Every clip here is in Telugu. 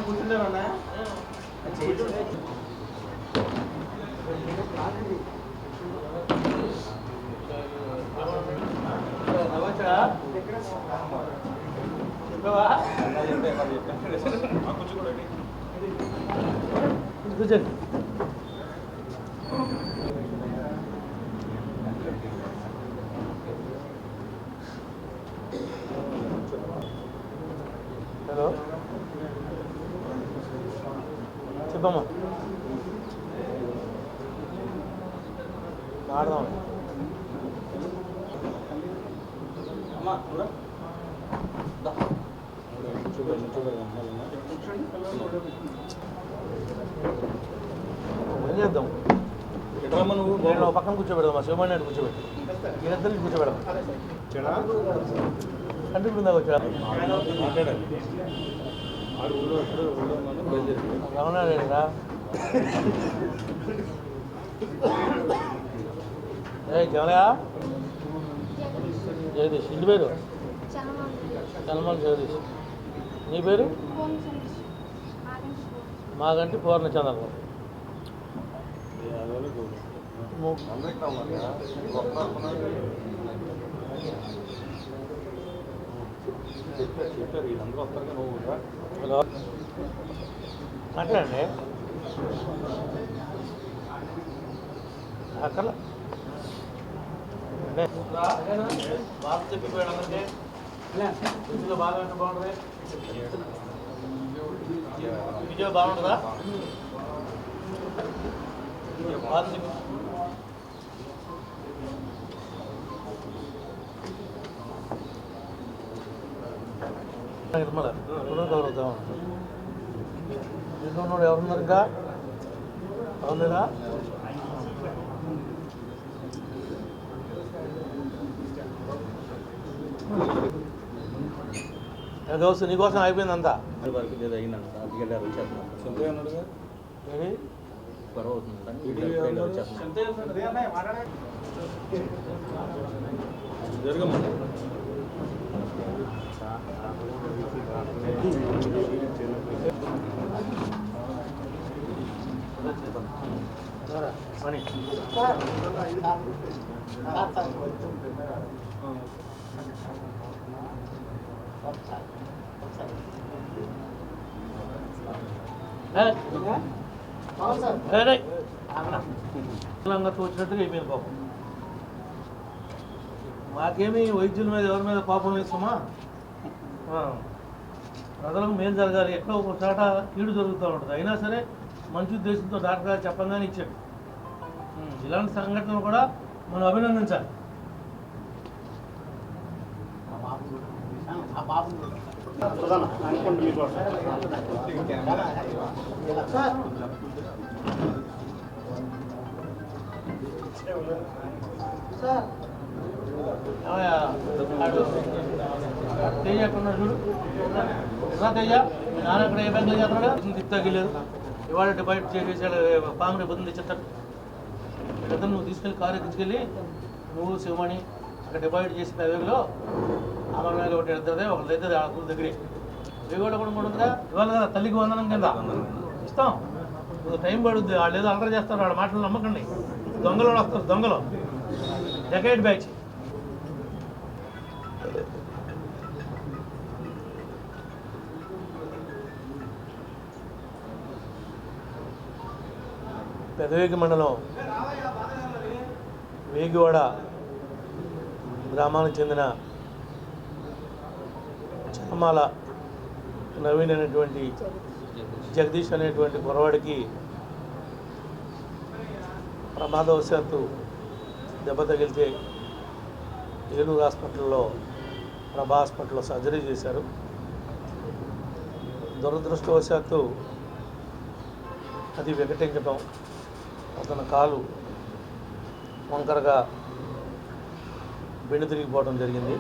కూర్చుంటారన్నా కూర్చోండి. హలో చెప్పమ్మా, ఆడదాం. ఏం చేద్దాం? నువ్వు నేను పక్కన కూర్చోబెడదాం, మా శివమణి నాయుడు కూర్చోబెట్టి వీళ్ళిద్దరిని కూర్చోబెడదాం. అంటే ఇప్పుడు దాకా వచ్చా రమణాడా జమలయా జగదీష్, ఇంటి పేరు చనమల జగదీష్. నీ పేరు? మాగంటి పూర్ణచంద్ర. హలో మాట్లాడండి. అక్కడ బాగా చెప్పిపోయాడు అందరికీ. ఇందులో బాగా అంటే బాగుంటుంది. విజయ్ బాగుంటుందా? బాగా చెప్పి గౌరవుతాం. ఇంట్లో ఉన్నాడు ఎవరున్నారు? ఇంకా అవునులేదా? దోస్తు నీకోసం అయిపోయింది అంతా. వచ్చినట్టుగా అయిపోయింది పాపం. మాకేమి వైద్యుల మీద ఎవరి మీద కోపం వేస్తామా? ప్రజలకు మేలు జరగాలి. ఎక్కడో ఒక చోట కీడు జరుగుతూ ఉంటుంది. అయినా సరే మంచి ఉద్దేశంతో డాక్టర్ గారు చెప్పంగానే ఇచ్చాడు. ఇలాంటి సంఘటనలు కూడా మనం అభినందించాలి. తేజ ఎక్కడున్నాడు చూడు. తేజ మీ నాన్న ఎక్కడ ఏ బ్యాంకులో చేస్తున్నాడు? తిప్పలేదు. ఇవాళ డిపాజిట్ చేసేసాడు. పాముని బదులు తెచ్చేస్తాడు. ఇద్దరు నువ్వు తీసుకెళ్ళి కారు ఎక్కించుకెళ్ళి నువ్వు శివమణి అక్కడ డిపాజిట్ చేసిన 50,000లో అమరనాథ్ ఒకటి ఎడుతుంది, ఒకటి అవుతుంది. ఆ కూర దగ్గరే వేగోడ కూడా ఉంటుందిగా. ఇవాళ కదా తల్లికి వందనం కింద ఇస్తాం. టైం పడుద్ది. వాళ్ళు ఏదో అలర చేస్తారు. వాళ్ళ మాటలు నమ్మకండి. దొంగలు వస్తారు. దొంగలు డెకైడ్ బ్యాచ్. పెదవేగి మండలం వేగివాడ గ్రామానికి చెందిన చనమాల నవీన్ అనేటువంటి జగదీష్ అనేటువంటి కురవాడికి ప్రమాదవశాత్తు దెబ్బ తగిలితే ఏలూరు హాస్పిటల్లో ప్రభా హాస్పిటల్లో సర్జరీ చేశారు. దురదృష్టవశాత్తు అది వికటించడం, అతని కాలు వంకరగా బెండు తిరిగిపోవడం జరిగింది.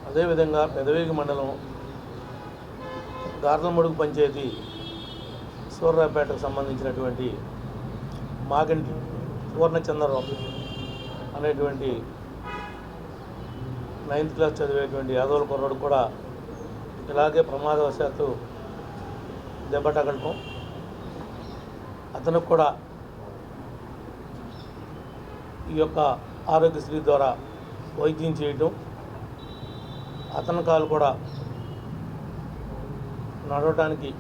అదేవిధంగా పెదవేగి మండలం గార్లమడుగు పంచాయతీ సూర్రాపేటకు సంబంధించినటువంటి మాగంటి పూర్ణచంద్రరావు అనేటువంటి 9th క్లాస్ చదివేటువంటి యాదవుల కుర్రాడు కూడా ఇలాగే ప్రమాదవశాత్తు దెబ్బ తగలటం, అతనికి కూడా ఈ యొక్క ఆరోగ్యశ్రీ ద్వారా వైద్యం చేయటం, అతని కాలు కూడా నడవటానికి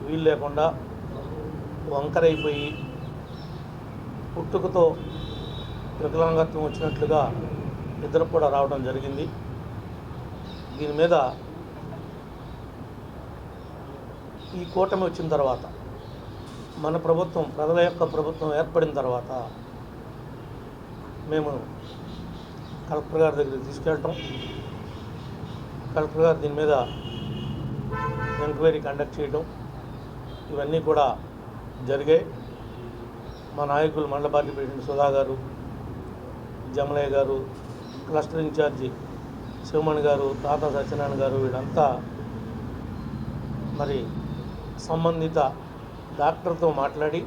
వీలు లేకుండా వంకరైపోయి పుట్టుకతో వికలాంగత్వం వచ్చినట్లుగా ఇద్దరు కూడా రావడం జరిగింది. దీని మీద ఈ కూటమి వచ్చిన తర్వాత, మన ప్రభుత్వం, ప్రజల యొక్క ప్రభుత్వం ఏర్పడిన తర్వాత మేము కలెక్టర్ గారి దగ్గరికి తీసుకెళ్ళటం, కలెక్టర్ గారు దీని మీద ఎంక్వైరీ కండక్ట్ చేయడం, ఇవన్నీ కూడా జరిగాయి. మా నాయకులు మండల పార్టీ ప్రెసిడెంట్ సుధా గారు, జమలయ్య గారు, క్లస్టర్ ఇన్ఛార్జి శివమణి గారు, తాత సత్యనారాయణ గారు, వీళ్ళంతా మరి సంబంధిత డాక్టర్తో మాట్లాడి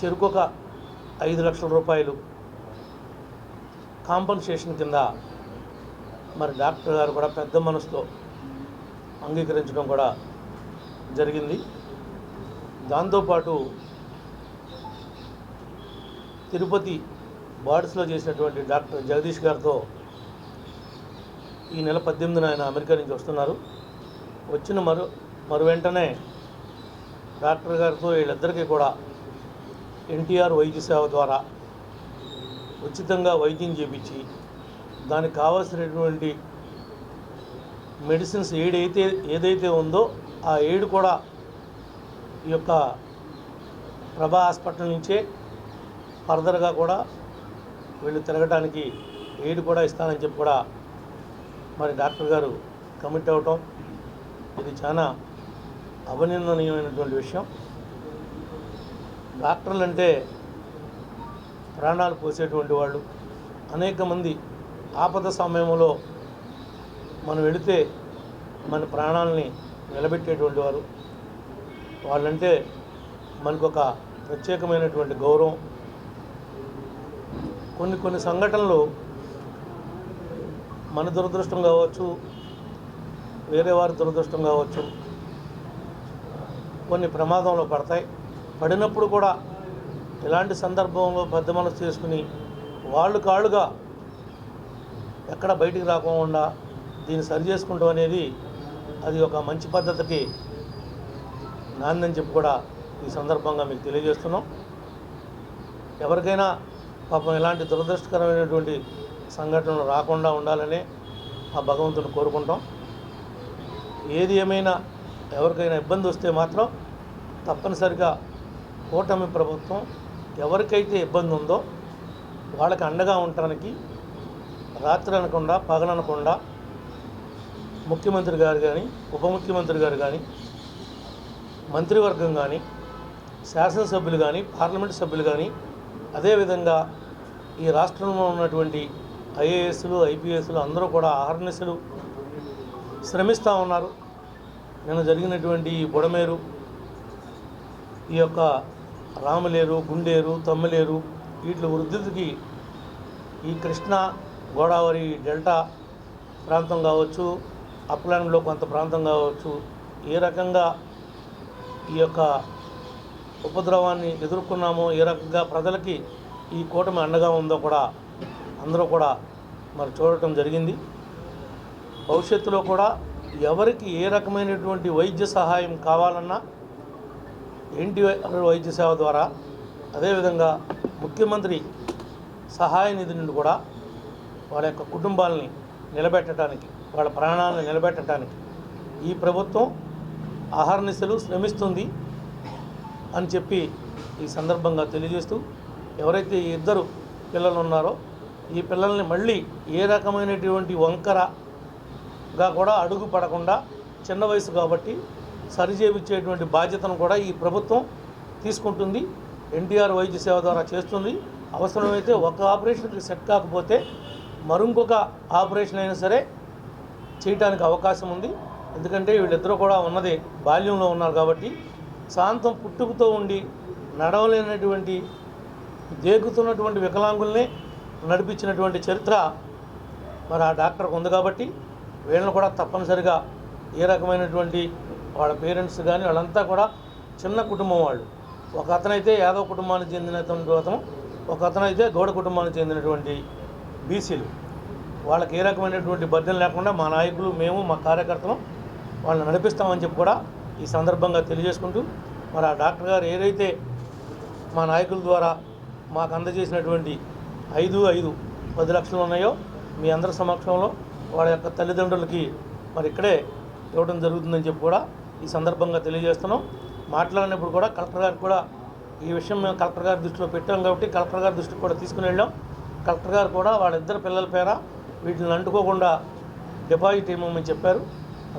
చెరుకొక 5 లక్షల రూపాయలు కాంపన్సేషన్ కింద మరి డాక్టర్ గారు కూడా పెద్ద మనసుతో అంగీకరించడం కూడా జరిగింది. దాంతోపాటు తిరుపతి బార్డ్స్లో చేసినటువంటి డాక్టర్ జగదీష్ గారితో ఈ నెల 18న ఆయన అమెరికా నుంచి వస్తున్నారు. వచ్చిన మరు వెంటనే డాక్టర్ గారితో వీళ్ళిద్దరికీ కూడా ఎన్టీఆర్ వైద్య సేవ ద్వారా ఉచితంగా వైద్యం చేయించి దానికి కావాల్సినటువంటి మెడిసిన్స్ ఏదైతే ఉందో ఆ ఎయిడ్ కూడా ఈ యొక్క ప్రభా హాస్పిటల్ నుంచే ఫర్దర్గా కూడా వీళ్ళు తిరగడానికి ఎయిడ్ కూడా ఇస్తానని చెప్పి కూడా మరి డాక్టర్ గారు కమిట్ అవ్వటం, ఇది చాలా అభినందనీయమైనటువంటి విషయం. డాక్టర్లు అంటే ప్రాణాలు పోసేటువంటి వాళ్ళు. అనేక మంది ఆపద సమయంలో మనం వెళితే మన ప్రాణాలని నిలబెట్టేటువంటి వారు. వాళ్ళంటే మనకొక ప్రత్యేకమైనటువంటి గౌరవం. కొన్ని సంఘటనలు మన దురదృష్టం కావచ్చు, వేరే వారి దురదృష్టం కావచ్చు, కొన్ని ప్రమాదంలో పడతాయి. పడినప్పుడు కూడా ఇలాంటి సందర్భంలో పెద్ద మనసు చేసుకుని వాళ్ళు కాళ్ళుగా ఎక్కడ బయటికి రాకుండా దీన్ని సరి చేసుకుంటాం అనేది అది ఒక మంచి పద్ధతికి నాందని చెప్పి కూడా ఈ సందర్భంగా మీకు తెలియజేస్తున్నాం. ఎవరికైనా పాపం ఇలాంటి దురదృష్టకరమైనటువంటి సంఘటనలు రాకుండా ఉండాలని ఆ భగవంతుని కోరుకుంటాం. ఏది ఏమైనా ఎవరికైనా ఇబ్బంది వస్తే మాత్రం తప్పనిసరిగా కూటమి ప్రభుత్వం ఎవరికైతే ఇబ్బంది ఉందో వాళ్ళకి అండగా ఉండటానికి రాత్రి అనకుండా పగలనకుండా ముఖ్యమంత్రి గారు కానీ, ఉప ముఖ్యమంత్రి గారు కానీ, మంత్రివర్గం కానీ, శాసనసభ్యులు కానీ, పార్లమెంట్ సభ్యులు కానీ, అదేవిధంగా ఈ రాష్ట్రంలో ఉన్నటువంటి ఐఏఎస్లు, ఐపీఎస్లు అందరూ కూడా అహర్నిశలు శ్రమిస్తూ ఉన్నారు. నిన్న జరిగినటువంటి ఈ బుడమేరు, ఈ యొక్క రామలేరు, గుండేరు, తమ్మిలేరు వీటి వృద్ధికి ఈ కృష్ణా గోదావరి డెల్టా ప్రాంతం కావచ్చు, అప్లాండ్లో కొంత ప్రాంతం కావచ్చు, ఏ రకంగా ఈ యొక్క ఉపద్రవాన్ని ఎదుర్కొన్నామో, ఏ రకంగా ప్రజలకి ఈ కూటమి అండగా ఉందో కూడా అందరూ కూడా మరి చూడటం జరిగింది. భవిష్యత్తులో కూడా ఎవరికి ఏ రకమైనటువంటి వైద్య సహాయం కావాలన్నా ఎన్టీఆర్ వైద్య సేవ ద్వారా, అదేవిధంగా ముఖ్యమంత్రి సహాయ నిధి నుండి కూడా వాళ్ళ యొక్క కుటుంబాలని నిలబెట్టడానికి, వాళ్ళ ప్రాణాలను నిలబెట్టడానికి ఈ ప్రభుత్వం అహర్నిశలు శ్రమిస్తుంది అని చెప్పి ఈ సందర్భంగా తెలియజేస్తూ, ఎవరైతే ఈ ఇద్దరు పిల్లలు ఉన్నారో ఈ పిల్లల్ని మళ్ళీ ఏ రకమైనటువంటి వంకరగా కూడా అడుగు పడకుండా, చిన్న వయసు కాబట్టి సరిచేయించేటువంటి బాధ్యతను కూడా ఈ ప్రభుత్వం తీసుకుంటుంది. ఎన్టీఆర్ వైద్య సేవ ద్వారా చేస్తుంది. అవసరమైతే ఒక ఆపరేషన్కి సెట్ కాకపోతే మరొక ఆపరేషన్ అయినా సరే చేయడానికి అవకాశం ఉంది. ఎందుకంటే వీళ్ళిద్దరూ కూడా ఉన్నది బాల్యంలో ఉన్నారు కాబట్టి, శాంతం పుట్టుకతో ఉండి నడవలేనటువంటి దేగుతున్నటువంటి వికలాంగుల్ని నడిపించినటువంటి చరిత్ర మరి ఆ డాక్టర్కి ఉంది కాబట్టి వీళ్ళని కూడా తప్పనిసరిగా ఏ రకమైనటువంటి వాళ్ళ పేరెంట్స్ కానీ వాళ్ళంతా కూడా చిన్న కుటుంబం వాళ్ళు. ఒక అతనైతే యాదవ్ కుటుంబానికి చెందినటువంటి అతను, ఒక అతనైతే గౌడ కుటుంబానికి చెందినటువంటి బీసీలు. వాళ్ళకి ఏ రకమైనటువంటి బర్డెన్ లేకుండా మా నాయకులు, మేము, మా కార్యకర్తలు వాళ్ళని నడిపిస్తామని చెప్పి కూడా ఈ సందర్భంగా తెలియజేసుకుంటూ, మరి ఆ డాక్టర్ గారు ఏదైతే మా నాయకుల ద్వారా మాకు అందజేసినటువంటి 10 లక్షలు ఉన్నాయో మీ అందరి సమక్షంలో వాళ్ళ యొక్క తల్లిదండ్రులకి మరి ఇక్కడే ఇవ్వడం జరుగుతుందని చెప్పి కూడా ఈ సందర్భంగా తెలియజేస్తున్నాం. మాట్లాడినప్పుడు కూడా కలెక్టర్ గారికి కూడా ఈ విషయం మేము కలెక్టర్ గారి దృష్టిలో పెట్టాం కాబట్టి కలెక్టర్ గారి దృష్టికి కూడా తీసుకుని వెళ్ళాం. కలెక్టర్ గారు కూడా వాళ్ళిద్దరు పిల్లల పేర వీటిని అంటుకోకుండా డిపాజిట్ ఇవ్వమని చెప్పారు.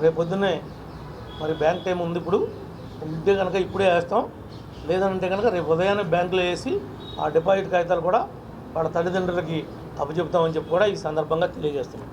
రేపు పొద్దున్నే మరి బ్యాంక్ టైం ఉంది, ఇప్పుడు ఉంటే కనుక ఇప్పుడే వేస్తాం, లేదంటే కనుక రేపు ఉదయాన్నే బ్యాంకులో వేసి ఆ డిపాజిట్ కాగితాలు కూడా వాళ్ళ తల్లిదండ్రులకి అప్పచెప్తామని చెప్పి కూడా ఈ సందర్భంగా తెలియజేస్తున్నాం.